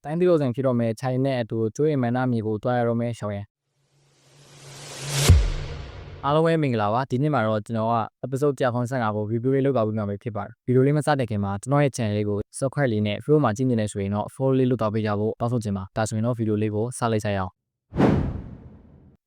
တိုင်းပြည်လုံးဖြစ်တော့မယ်ခြိုင်နဲ့အတူကျွေးမနာမြေကိုတွားရတော့မယ်ရှောင်းရယ်အားလုံးပဲမင်္ဂလာပါဒီနေ့မှာတော့ကျွန်တော်က episode 155ကို review လေးလုပ်ပါပြီးမှပဲဖြစ်ပါတယ်ဗီဒီယိုလေးမစတဲ့ခင်မှာကျွန်တော်ရဲ့ channel လေးကို subscribe လေးနဲ့ follow မှာကြည့်နေနေဆိုရင်တော့ follow လေးလုပ်တော့ပေးကြဖို့တောင်းဆိုချင်ပါဒါဆိုရင်တော့ဗီဒီယိုလေးကိုစလိုက်ရအောင်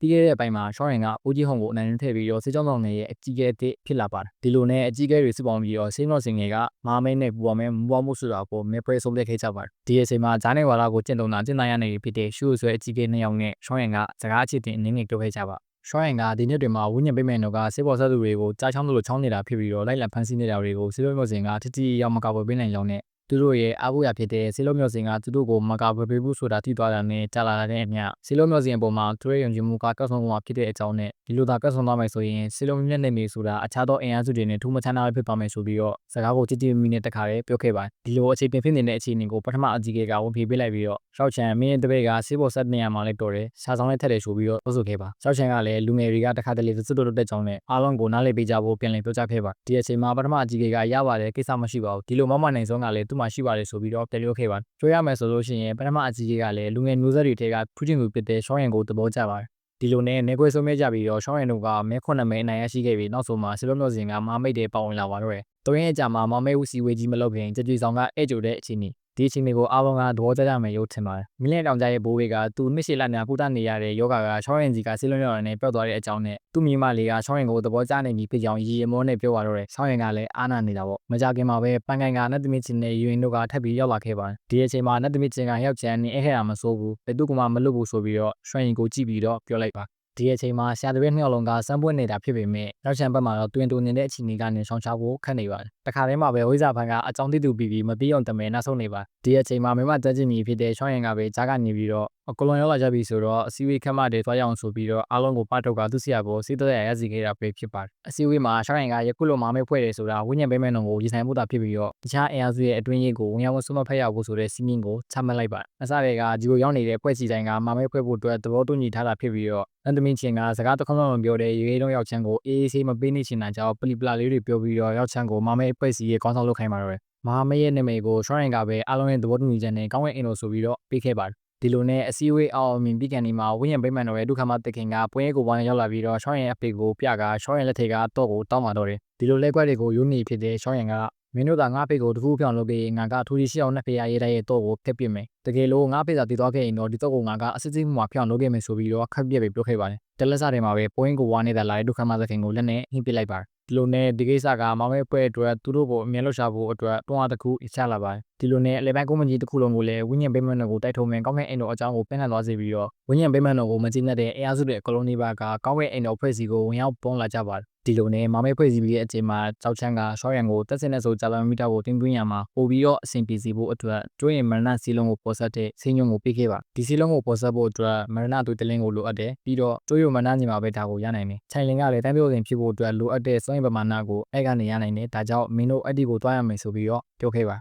ပြီးခဲ့တဲ့အပိုင်းမှာရှောင်းရင်ကအိုးကြီးဟုံကိုအနိုင်နဲ့ထည့်ပြီးတော့စေချောင်းဆောင်ငယ်ရဲ့အကြီးကဲအစ်ဖြစ်လာပါတယ်ဒီလိုနဲ့အကြီးကဲတွေစုပေါင်းပြီးတော့ဆေးမော့စင်ငယ်ကမာမဲနဲ့ပူပါမဲမူပေါင်းမှုဆိုတာကိုမဲပွဲဆုံးဖြတ်ခဲ့ကြပါတယ်ဒီအချိန်မှာဂျားနဲ့ဝါလာကိုကျင့်သုံးတာကျင့်သားရနေဖြစ်တဲ့ရှူဆွဲအကြီးကဲ2ယောက်နဲ့ရှောင်းရင်ကစကားအချစ်တင်အနေနဲ့ပြောခဲ့ကြပါရှောင်းရင်ကဒီနေ့တွင်မှာဝိညာဉ်ပိတ်မဲ့တော့ကစေပေါ်ဆက်သူတွေကိုကြားချောင်းတို့လိုချောင်းနေတာဖြစ်ပြီးတော့လိုက်လံဖမ်းဆီးနေတာတွေကိုစေလို့မျိုးစင်ကတတိရောက်မကပွဲပေးနိုင်ကြောင်းနဲ့သူတို့ရဲ့အားကိုးရဖြစ်တဲ့စေလို့မျိုးစင်ကသူတို့ကိုမကပွဲပေးဖို့ဆိုတာသိသွားတာနဲ့ကြားလာတဲ့အမျှစေလို့မျိုးစင်အပေါ်မှာသူရဲ့ယုံကြည်မှုကကောက်ဆုံးသွားဖြစ်တဲ့အကြောင်းနဲ့ဒီလိုသာကောက်ဆုံးသွားမယ်ဆိုရင်စေလို့မျက်နှာနေဆိုတာအခြားသောအင်အားစုတွေနဲ့ထူးမခြားနာဖြစ်သွားမယ်ဆိုပြီးတော့စကားကိုကြည်ကြည်မီနဲ့တခါတည်းပြောခဲ့ပါတယ်ဒီလိုအခြေပြင်ဖြစ်နေတဲ့အခြေအနေကိုပထမအကြီးကဝန်ဖြေပေးလိုက်ပြီးတော့ရှောက်ချန်မင်းတပည့်ကစေပေါ်ဆက်နေရမှာလည်းတော်တယ်ရှားဆောင်လည်းထက်တယ်ဆိုပြီးတော့ပြောဆိုခဲ့ပါရှောက်ချန်ကလည်းလူငယ်တွေကတခါတလေစွတ်တို့တက်ကြောင်းနဲ့အားလုံးကိုနားလည်ပေးကြဖို့ပြန်လည်ပြောကြားခဲ့ပါဒီအချိန်မှာပထမအကြီးကရပါတယ်ကိစ္စမရှိပါဘူးဒီလိုမမနိုင်ဆုံးကလည်းသူ့မှာရှိပါတယ်ဆိုပြီးတော့ပြန်ပြောခဲ့ပါကြွေးရမယ်ဆိုလို့ရှိရင်ပထမအကြီးကလည်းလူငယ်မျိုးဆက်တွေထဲကဖူးချင်သူဖြစ်တဲ့ရှောင်းရင်ကိုသဘောကျပါတယ်ဒီလိုနဲ့နေခွေဆုံးမြကြပြီးတော့ရှောင်းရင်တို့ကမဲခွန်းနမဲအနိုင်ရရှိခဲ့ပြီးနောက်ဆုံးမှာစေလို့မျိုးစင်ကမာမိတ်တွေပါဝင်လာပါတော့တယ်။၃ရက်အကြာမှာမောင်မဲဦးစီဝေးကြီးမလုပ်ခင်ကြွေဆောင်ကဧည့်ကြိုတဲ့အခြေအနေဒီအချိန်တွေကိုအားလုံးကသဘောကျကြမယ်လို့ထင်ပါတယ်။မင်းလက်တောင်ကြရဲ့ဘိုးဘေးကသူနှစ်ရှည်လများကုသနေရတဲ့ယောဂကရှောင်းရင်ကြီးကဆေးလုံးရောက်နေပျောက်သွားတဲ့အကြောင်းနဲ့သူ့မိမလေးကရှောင်းရင်ကိုသဘောကျနေပြီဖြစ်ကြောင်းရီရမောနဲ့ပြောသွားတော့တယ်။ရှောင်းရင်ကလည်းအားနာနေတာပေါ့။မကြခင်မှာပဲပန်ကန်ကနတ်သမီးချင်းနဲ့ယူရင်တို့ကထပ်ပြီးရောက်လာခဲ့ပါတယ်။ဒီအချိန်မှာနတ်သမီးချင်းကယောက်ျားနဲ့အဲ့ဟဲ့တာမစိုးဘူး။ဘယ်သူကမှမလုပ်ဘူးဆိုပြီးတော့ရွှေရင်ကိုကြည့်ပြီးတော့ပြောလိုက်ပါဒီအချိန်မှာဆရာတပည့်နှစ်ယောက်လုံးကစမ်းပွင့်နေတာဖြစ်ပေမဲ့နောက်ချန်ဘက်မှာတော့တွင်တူနေတဲ့အခြေအနေကနေဆောင်ချဖို့ခက်နေပါတယ်။တခါတည်းမှာပဲဝိဇာဖန်ကအကြောင်းတိတူပြီးမပြီးအောင်တမဲနောက်ဆုံးနေပါဒီအချိန်မှာမိမတက်ချင်မီဖြစ်တဲ့ရှောင်းရင်ကပဲကြားကနေပြီးတော့အကလွန်ရောက်လာကြပြီဆိုတော့အစည်းအဝေးခက်မှတွေသွားရအောင်ဆိုပြီးတော့အားလုံးကိုပတ်တော့ကသူ့ဆရာကိုစီးတော့ရစီခဲ့တာပဲဖြစ်ပါတယ်။အစည်းအဝေးမှာရှောင်းရင်ကယခုလိုမာမဲဖွဲ့တယ်ဆိုတာဝိညာဉ်ပေးမဲ့နှုံကိုရည်ဆိုင်မှုတာဖြစ်ပြီးတော့တခြားအင်အားစုရဲ့အတွင်းရေးကိုဝင်ရောက်ဆွမဖက်ရဖို့ဆိုတဲ့စီးမင်းကိုချမှတ်လိုက်ပါတယ်။အစတွေကဒီလိုရောက်နေတဲ့ဖွဲ့စည်းတိုင်းကမာမဲဖွဲ့ဖို့အတွက်သဘောတူညီထားတာဖြစ်ပြီးတော့နန္ဒမင်းချင်းကစကားတစ်ခေါက်လုံးပြောတဲ့ရေရေလုံးရောက်ချမ်းကိုအေးအေးဆေးမပေးနေချင်တာကြောင့်ပလီပလာလေးတွေပြောပြီးတော့ရောက်ချမ်းကိုမာမဲဖွဲ့စည်းရဲ့ခေါင်းဆောင်လုပ်ခိုင်းပါတော့တယ်။မာမဲရဲ့နာမည်ကိုရှောင်းရင်ကပဲအားလုံးရဲ့သဘောတူညီချက်နဲ့ကောင်းတဲ့အင်လို့ဆိုပြီးတော့ပေးခဲ့ပါတယ်ဒီလိုနဲ့အစည်းအဝေးအောင်မြင်ပြီးကန်ဒီမှာဝိညာဉ်ပိတ်မှန်တော်ရဲ့ဒုက္ခမတခင်ကပွဲကိုဝိုင်းရောက်လာပြီးတော့ရှောင်းရင်အဖေကိုပြကရှောင်းရင်လက်ထက်ကတော့ကိုတောင်းပါတော့တယ်ဒီလိုလက်ကွက်တွေကိုယူနေဖြစ်တဲ့ရှောင်းရင်ကမင်းတို့ကငါ့ဖေကိုတခုပြောင်းလုပ်ပြီးငါကထူးရှိအောင်နှစ်ဖေရရေးတဲ့ရဲ့တော့ကိုဖက်ပြစ်မယ်တကယ်လို့ငါ့ဖေသာတည်သွားခဲ့ရင်တော့ဒီတော့ကိုငါကအစစ်စစ်မှုမှာပြောင်းလုပ်ခဲ့မယ်ဆိုပြီးတော့ခက်ပြက်ပြီးပြောခဲ့ပါတယ်တလက်စားတွေမှာပဲပွဲကိုဝါနေတာလာတဲ့ဒုက္ခမတခင်ကိုလက်နဲ့ဟင်းပစ်လိုက်ပါတယ်ဒီလိုနဲ့ဒီကိစ္စကမောင်ရဲ့ပွဲအတွက်သူတို့ကိုအမြဲလှုပ်ရှားဖို့အတွက်တွန်းအားတစ်ခုချလာပါတယ်ဒီလိုနဲ့အလဲပိုင်းကုမ္ပဏီတစ်ခုလုံးကိုလည်းဝိညာဉ်ပိတ်မှန်တော်ကိုတိုက်ထုံမယ်ကောင်းကင်အိမ်တော်အကြောင်းကိုပြန်လှန်သွားစေပြီးတော့ဝိညာဉ်ပိတ်မှန်တော်ကိုမကျေနပ်တဲ့အဲအားစုတွေအကလုံးနေပါကကောင်းကင်အိမ်တော်ဖွဲ့စည်းကိုဝင်ရောက်ပုံလာကြပါတယ်ဒီလိုနဲ့မောင်ရဲ့ဖွဲ့စည်းပြီးတဲ့အချိန်မှာကြောက်ချမ်းကရှောင်းရံကိုတက်စင်တဲ့ဆိုဂျာလမီတာကိုတင်သွင်းရမှာပို့ပြီးတော့အဆင်ပြေစီဖို့အတွက်ကျွေးရင်မရဏစီလုံးကိုပေါ်ဆက်တဲ့ဆင်းညုံကိုပေးခဲ့ပါဒီစီလုံးကိုပေါ်ဆက်ဖို့အတွက်မရဏသွေးတလင်းကိုလိုအပ်တယ်ပြီးတော့ကျွေးရမရဏညီမှာပဲဒါကိုရနိုင်တယ်ခြိုင်လင်ကလည်းတန်းပြောစဉ်ဖြစ်ဖို့အတွက်လိုအပ်တဲ့စွမ်းရည်ပမာဏကိုအဲ့ကနေရနိုင်တယ်ဒါကြောင့်မင်းတို့အဲ့ဒီကိုတွားရမယ်ဆိုပြီးတော့ပြောခဲ့ပါ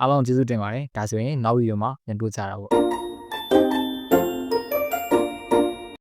အားလုံးကျေးဇူးတင်ပါတယ်ဒါဆိုရင်နောက်ဗီဒီယိုမှာပြန်တွေ့ကြတာပေါ့